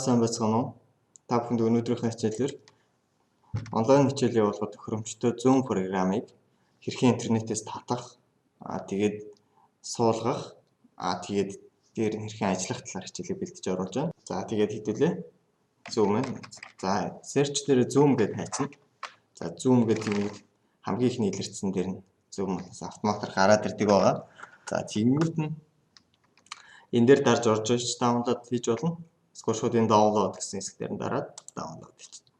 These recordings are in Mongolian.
Сайн байцгаана уу? Та бүхэнд өнөөдрийнхөө хичээлээр онлайн хичээл явуулахад тохиромжтой Zoom программыг хэрхэн интернетээс татах, тэгээд суулгах, тэгээд дээр нь хэрхэн ажиллах талаар хичээлээ бэлдэж оруулж байна. За тэгээд хэдүүлээ. Zoom ээ. За search дээр Zoom гэдээ хайчна. За Zoom гэдэг нь хамгийн их нийлэрсэн дээр нь Zoom-аас автоматар гараад ирдэг байгаа. За тэгмүүд нь энэ дээр дарж орж иж даунлоод хийж болно. Эсвэл шууд энэ download гэсэн хэсгээр нь дараад download хийчихсэн.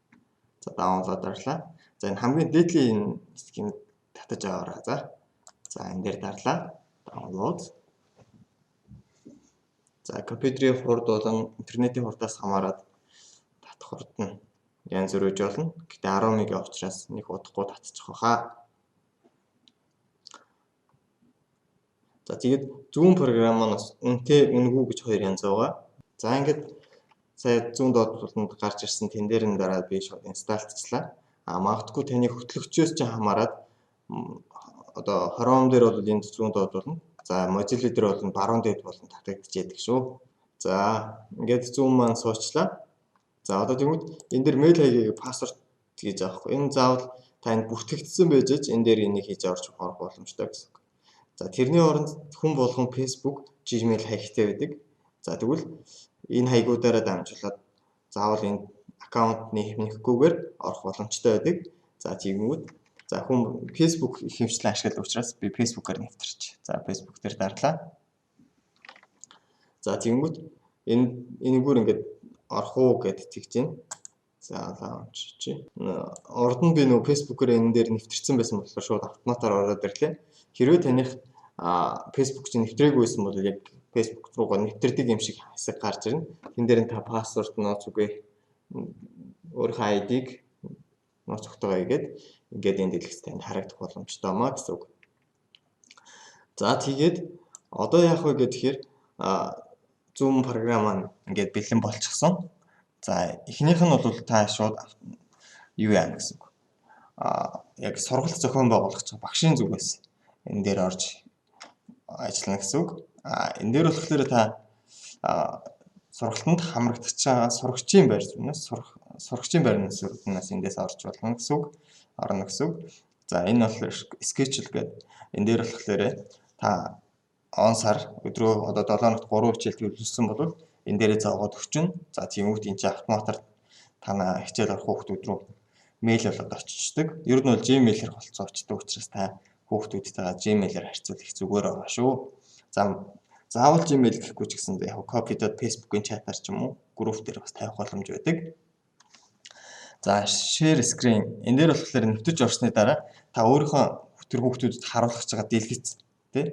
За download дарлаа. За энэ хамгийн дээдлийн энэ хэсгийг татаж аваарай. За энэ дээр дарлаа. Download. За компьютерийн хурд болон интернетийн хурдаас хамаарат татах хурд нь янз бүр үж болно. Гэтэ 10 МБ учраас нэг удахгүй татчих واخа. За тэгээд Zoom программаас үнэтэй үнэгүй гэж хоёр янз байгаа. За ингээд сая 100 доод гарч ирсэн тэн дээр нь дараад би шууд инсталлцлаа. Магадгүй таны хөтлөгчөөс ч хамаарат одоо 20 дээр бол энд 100 доод болно. За Mozilla дээр бол баруун дээд болон татагдчихэдэг шүү. За ингээд Zoom маань суучлаа. За одоо тэгвэл энэ дээр мэйл хаягийг пассворд хийж авахгүй. Энэ заавал танд бүртгэгдсэн байж аж энэ дээр энийг хийж аварч орох боломжтой гэсэн. За тэрний оронд хүн болгон Facebook, Gmail хаягтай байдаг. За тэгвэл энэ хаягуудаараа дамжуулаад заавал энэ аккаунтны хэмнэхгүйгээр орох боломжтой байдаг. За тэгмүүд за хүн Facebook их хэмжлэн ашигладаг учраас би Facebook-аар нэвтэрч. За Facebook дээр дарлаа. За тэгмүүд энэгээр ингээд орох уу гэд тэгж байна. За лаунч чи. Орд нь би нөгөө Facebook-оор энэ дээр нэвтэрсэн байсан болохоор шууд автоматар ороод ирлээ. Хэрвээ таних Facebook чинь нэвтрээгүй байсан бол яг Facebook руугаа нэвтрдэг юм шиг хэсэг гарч ирнэ. Тэн дээр нь та пассворд нууц үгүй өөрийнхөө ID-г нууц өгтөгөө игээд ингээд энэ дэлгэц танд харагдах боломжтой маа гэсэн үг. За тэгээд одоо яах вэ гэхээр Zoom програм маань ингээд бэлэн болчихсон. За эхнийх нь бол та шууд юу яана гэсэн үг. Яг сургалт зохион байгуулагч багшийн зүгээс энэ дээр орж ажиллана гэсэн үг. Энэ дээр болохоор та сургалтанд хамрагдаж байгаа сурагчийн байр зүгнээс сурагчийн байрнаас эндээс орж болно гэсэн үг. Орно гэсэн үг. За энэ болохоор schedule гэдэг. Энэ дээр болохоор та он сар өдрөө одоо 7 хоногт 3 хичээл төлөвлөсөн бол энэ дээрээ зоогоод өгчнө. За тийм үгт энэ чинь автоматар танаа хичээл орох хүүхдүүд рүү мэйл болоод очиждаг. Ер нь бол Gmail-ээр холцоочдөг учраас та хүүхдүүдтэйгээ Gmail-ээр харьцуулах их зүгээр байгаа шүү. За заавал Gmail гэхгүй ч гэсэн яг copy.facebook-ийн чатаар ч юм уу групп дээр бас тавих боломж байдаг. За share screen энэ дээр болохоор нэвтэж орсны дараа та өөрийнхөө тэр хүүхдүүдэд харуулах гэж байгаа дэлгэц тий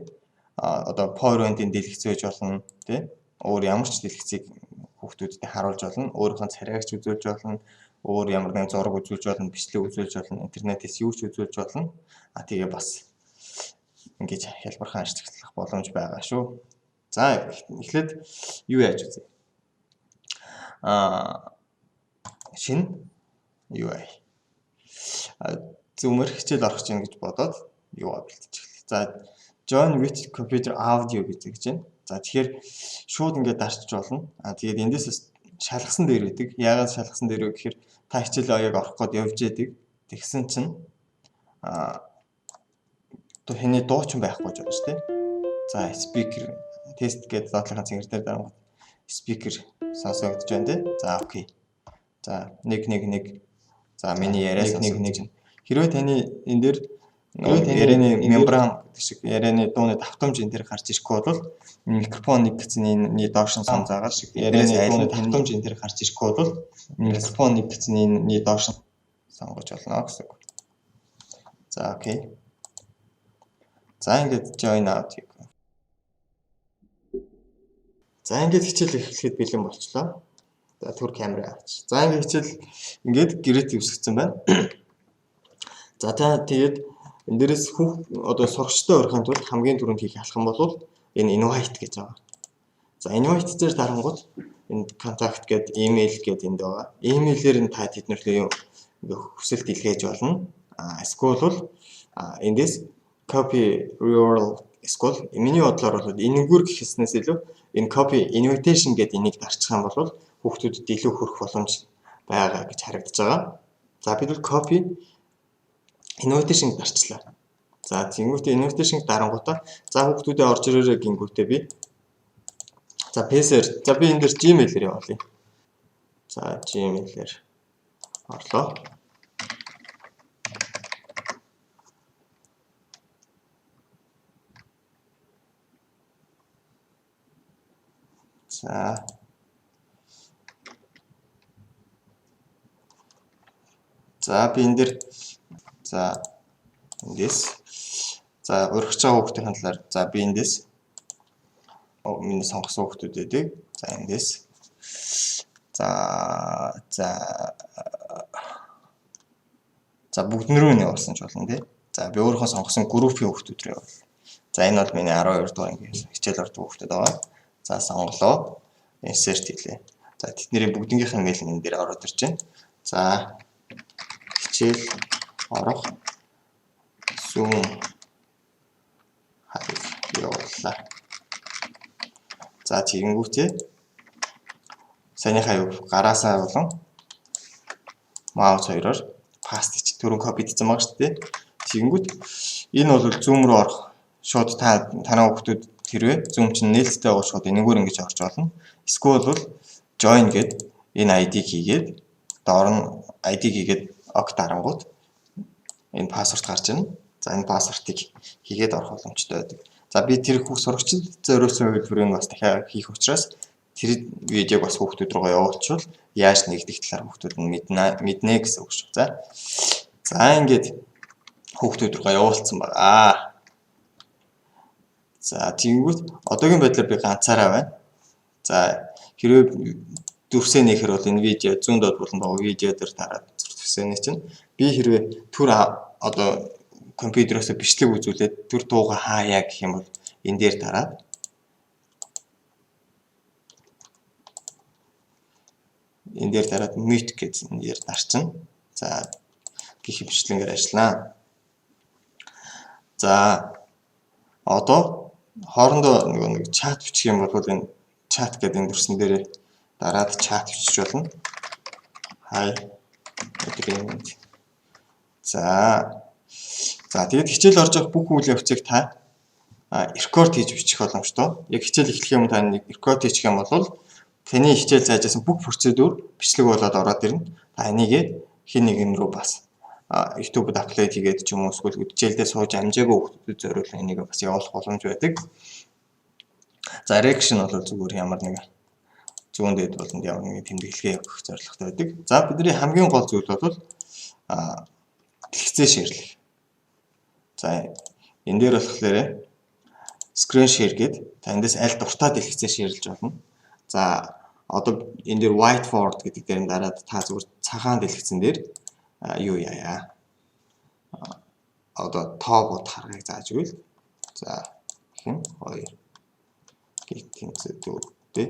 одоо PowerPoint-ийн дэлгэц байж болно тий өөр ямар ч дэлгэцийг хүүхдүүдэд харуулж болно. Өөрийнхөө царайгч үзүүлж болно. Өөр ямар нэгэн зураг үзүүлж болно, бичлэг үзүүлж болно, интернетээс юу ч үзүүлж болно. Тэгээ бас ингэж хялбархан ашиглах боломж байгаа шүү. За эхлээд юу яаж үзье? Шинэ UI. Zoom-ээр хичээл орох чинь гэж бодоод юу бэлтэж эхэллээ. За join with computer audio гэж байна. За тэгэхээр шууд ингээд дарчж болно. Тэгээд эндээс шалгасан дээр үүдэг. Яагаад шалгасан дээр вэ гэхээр та хичээл аяг орох гээд явж яадаг. Тэгсэн чинь то хэний дуу ч байхгүй ч байна шүү дээ. За speaker тест гэдэг доотлохын цэнгэр дээр дарангууд speaker сонсогдож байна тий. За окей. За 111. За миний яриас нэг. Хэрвээ таны энэ дээр ярианы мембран гэдэг шиг ярианы дууны давтамж энэ дээр гарч ирэхгүй бол микрофон нэг гэсэн энэ доош нь сонзаагаад ярианы дууны давтамж энэ дээр гарч ирэхгүй бол микрофон нэг гэсэн энэ доош нь сонгож болно гэсэн үг. За окей. За ингээд join out гэх. За ингээд хичээл эхлэхэд бэлэн болчлоо. За түр камера авч. За ингээд хичээл ингээд гэрээт өвсгцэн байна. За та тэгээд энэ дээрээс одоо сурагчтай орохын тулд хамгийн түрүүнд хийх алхам бол энэ invite гэж байгаа. За invite дээр дарангууд энэ контакт гэдэг email гэдэг энд байгаа. Email-ээр нь та тэднэртэй хүсэлт илгээж болно. Эсвэл бол эндээс copy URL эсвэл миний бодлоор бол энэгээр гэхээснээс илүү энэ copy invitation гэдэг энийг дарчих юм бол хүүхдүүдэд илүү хүрэх боломж байгаа гэж харагдаж байгаа. За бид бол copy invitation-г дарчлаа. За тэнгуүтээ invitation-г дарангуудаа за хүүхдүүдэд орж ирээрэй гингүүтээ би за PC-ээр за би энэ дээр Gmail-ээр явуулъя. За Gmail-ээр орлоо. За би энэ дээр за эндээс за урагч байгаа хүүхдийн талаар за би эндээс миний сонгосон хүүхдүүд эдэг. За эндээс за бүгд рүү нь явуулсан ч болно тий. За би өөрийнхөө сонгосон группийн хүүхдүүд рүү явуул. За энэ бол миний 12 дугаар ангийн хичээл ордог хүүхдүүд байгаа. За сонголоо. Insert хийлээ. За тэдний бүгднгийнх нь мэйл энэ дээр ороод ирж байна. За хичээл орох Zoom явууллаа. За тэгэнгүүтээ саяныхаа гараасаа болон маус хоёроор паст хийж түрүүн копи хийсэн байгаа шүү дээ. Тэгэнгүүт энэ бол Zoom руу орох шууд танаа хүүхдүүд хэрвээ Zoom чинь нээлттэй байгаа шууд энэгээр ингэж орж болно. Эсвэл бол join гэд энэ ID-г хийгээд доор нь ID хийгээд ок дарангууд энэ пассворд гарч ирнэ. За энэ пассвортыг хийгээд орох боломжтой байдаг. За би тэр сурагчид зориулсан үйлдвэрийг бас дахиад хийх учраас тэр видеог бас хүүхдүүд рүү явуулчихвал яаж нэгдэх талаар хүүхдүүд нь мэднэ гэсэн үг шүү. За ингээд хүүхдүүд рүү явуулсан байгаа. За тэгэнгүүт одоогийн байдлаар би ганцаараа байна. За хэрвээ дүрсээ нэхэр бол энэ видео зүүн доод болон бага видео дээр тараад дүрсээ чинь би хэрвээ түр одоо компьютероос бичлэг үзүүлээд түр дууга хаяа гэх юм бол энэ дээр дараад mute гэж энэ дээр дарчин. За гэх хэмжлэнгээр ажиллана. За одоо хоорондоо нэг чат бичих юм бол энэ чат гэдэг энэ дүрсэн дээр дараад чат бичих болно. Hi agreement. За тэгээд хичээл орж явах бүх үйл явцыг та рекорд хийж бичих боломжтой. Яг хичээл эхлэх юм та нэг рекорд хийчих юм бол таны хичээл заажсан бүх процедур бичлэг болоод ороод ирнэ. Та энийг хин нэгэн рүү бас YouTube-д апплод хийгээд ч юм уу эсвэл хичээлдээ сууж амжаагүй хүүхдүүдэд зориулсан энийг бас явуулах боломж байдаг. За reaction бол зүгээр ямар нэг зүүн дээд болонд ямар нэг тэмдэглэгээ өгөх зорилготой байдаг. За бидний хамгийн гол зүйл бол дэлгэцээ шеэрлэх. За энэ дээр болохоор screen share гэдэг та эндээс аль дуртай дэлгэцээ шеэрлж болно. За одоо энэ дээр whiteboard гэдэг дээр дараад та зүгээр цагаан дэлгэцэн дээр юу яая. Одоо тоогууд харгыг зааж өгвөл за хин 2 гихтэнцээ дүүтэй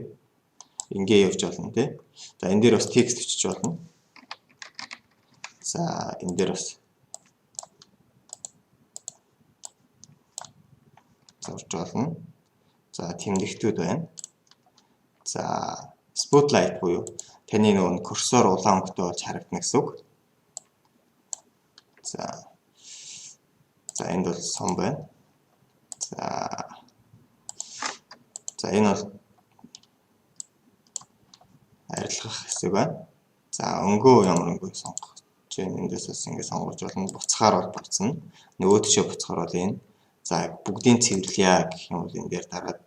ингээ явж болно тий. За энэ дээр бас текст өчөж болно. За энэ дээр бас зурж болно. За тэмдэгтүүд байна. За spotlight буюу таны нөгөө курсор улаан өнгөтэй болж харагдана гэсэн үг. За энд бол сон байна. За энэ бол арилгах хэсэг байна. За өнгөө ямар өнгөө сонгох чинь эндээс бас ингэ сонгож болно. Буцахаар бол буцна. Нөгөө тишээ буцахаар бол энэ. За бүгдийн цэвэрлэе гэх юм бол энэ дээр дараад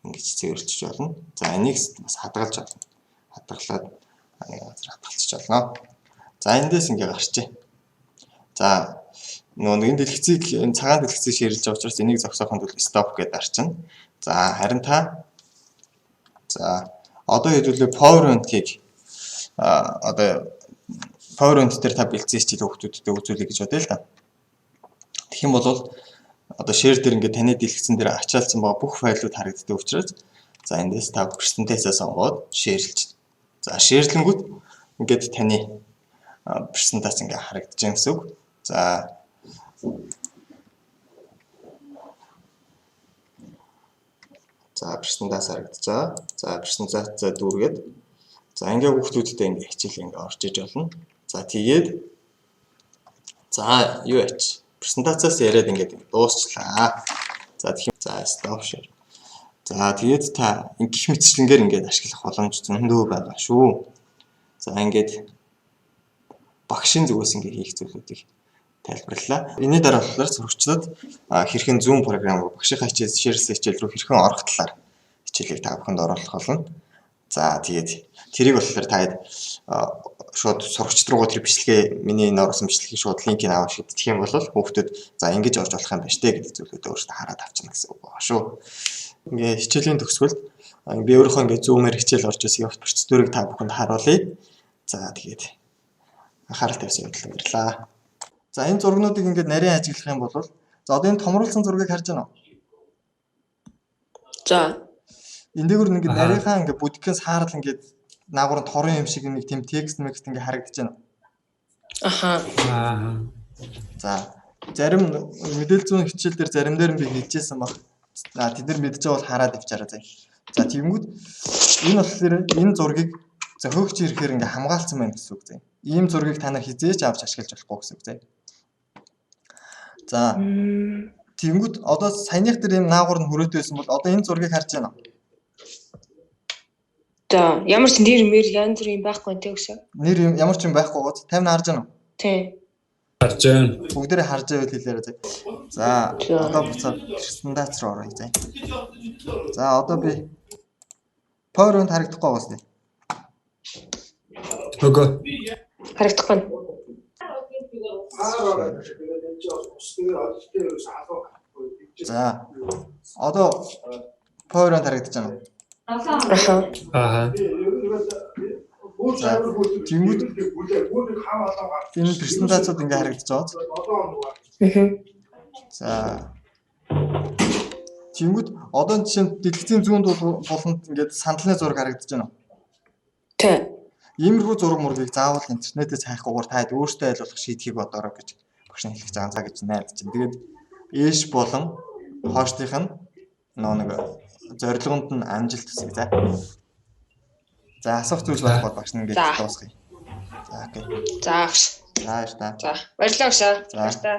ингэж цэвэрлэж болно. За энийг бас хадгалж болно. Хадгалаад нэг газар хадгалчих болно. За эндээс ингэ гарчээ. За нөгөө энэ дэлгэцийг энэ цагаан дэлгэцийг ширэлж байгаа учраас энийг зогсоохын тулд stop гэдээ дарчна. За харин та за одоо хэдүүлээ PowerPoint-ийг одоо PowerPoint дээр та бэлдсэн хичээл хүүхдүүдэд үзүүлэх гэж бодъё л да. Тэгэх юм бол одоо share дээр ингээд таны дэлгэцэн дээр ачаалсан байгаа бүх файлууд харагддаг учраас за эндээс та presentations сонгоод share-лж. За share-лэнгүүт ингээд таны презентац ингээд харагдаж байгаа гэсэн үг. За презентац харагдаж байгаа. За презентацаа дүүргээд За ингээ хүүхдүүдтэй ингээ хичээл ингээ орж иж болно. За тэгээд за юу яач презентацаас яриад ингээд дуусчлаа. За тэгэхээр за stop share. За тэгээд та гих мэтчлэнгээр ингээд ашиглах боломж зөндөө байгаа шүү. За ингээд багшийн зүгээс ингээд хийх зүйлүүдийг тайлбарлалаа. Энэний дараа болохоор сурагчдад хэрхэн Zoom програм руу багшийнхаа хичээл рүү хэрхэн орох талаар хичээлийг та бүхэнд оруулах болно. За тэгээд тэрийг болохоор та шууд сурагчд руугаа тэр бичлэгээ миний энэ оруулсан бичлэгийг шууд линкийг аваад шийдчих юм бол хүүхдүүд за ингэж орж болох юм байна штэ гэдэг зүйлүүдээ өөрсдөө хараад авчихна гэсэн үг байна шүү. Ингээ хичээлийн төгсгөлд би өөрийнхөө ингээ Zoom-ээр хичээл орж ирсэн явц процедурыг та бүхэнд харуулъя. За тэгээд анхаарал тавьсан явдал баярлалаа. За энэ зургнуудыг ингээд нарийн ажиглах юм бол за одоо энэ томруулсан зургийг харж байна уу? За. Энд дээгүүр ингээд нарийнхаа ингээд бүдгээс хаарал ингээд наагур торон юм шиг нэг тийм текст мэкст ингээд харагдаж байна. Аха. За зарим мэдээлэл зүйн хичээл дээр зарим дээр би хэлжсэн баг. За тэд нар мэдж байгаа бол хараад авчаарай заа. За тэгэнгүүт энэ болохоор энэ зургийг зохиогч ирэхээр ингээ хамгаалсан байна гэсэн үг заа. Ийм зургийг та нар хизээж авч ашиглаж болохгүй гэсэн үг заа. За тэгэнгүүт одоо саяных дээр ийм наагур нь хүрээтэй байсан бол одоо энэ зургийг харж байна уу? За ямар ч нэр мэр янз бүр юм байхгүй тийм үгүй. Нэр юм ямар ч юм байхгүй гоц 50 харж байна уу? Тийм. Харж байна. Бүгдээрээ харж байвал хэлээрэй заа. За одоо буцаад стандарт руу оръё заа. За одоо би PowerPoint харагдахгүй байгаас тий. Өгөө. Харагдахгүй. За одоо PowerPoint харагдаж байна уу? Аха. Тэнгүүд энэ презентацууд ингээ харагдаж байгаа. За тэнгүүд одоо жишээ нь дэлгэцийн зүүн болонд ингээд сандалны зураг харагдаж байна уу? Тэ. Иймэрхүү зураг мургийг заавал интернетээс хайхгүйгээр та өөртөө айлуулах шийдхийг бодорой гэж багш нь хэлэх заанзаа гэж найдаж байна. Тэгээд ээш болон хоошдынх нь нэг зорилгонд нь амжилт хүсье за. За асуух зүйл байхгүй багш нь ингэж дуусгая. За окей. За. За баярлалаа. За баярлалаа. За.